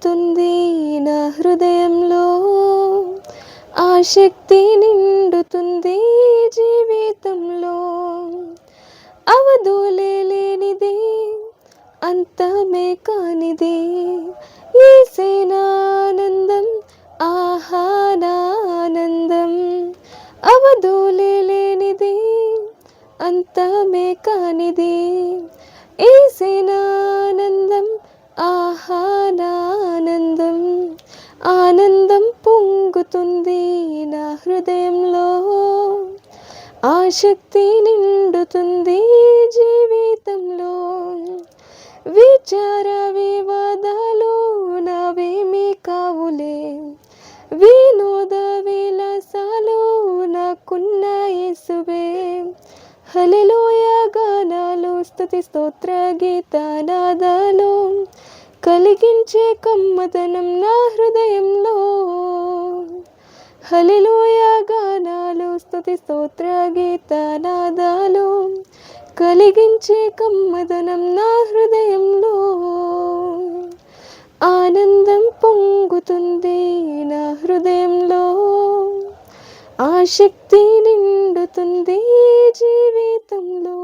పొంగుతుంది నా హృదయంలో, ఆసక్తి నిండుతుంది జీవితంలో. అవధులే లేనిది, అంతమే కానిది యేసేనానందం, ఆహానానందం. అవధులే లేనిది, అంతమే కానిది యేసేనానందం, ఆహానానందం. ఆనందం పొంగుతుంది నా హృదయంలో, ఆసక్తి నిండుతుంది జీవితంలో. విచార వివాదాలు నావేమీ కావులే, వినోద విలాసాలు నాకున్న యేసువే. హల్లెలూయా గానాలు, స్తుతి స్తోత్ర గీతనాదాలు కలిగించే కమ్మదనం నా హృదయంలో. హల్లెలూయా గానాలు, స్తుతి స్తోత్ర గీతనాదాలు కలిగించే కమ్మదనం నా హృదయంలో. ఆనందం పొంగుతుంది నా హృదయంలో, ఆసక్తి నిండుతుంది జీవితంలో.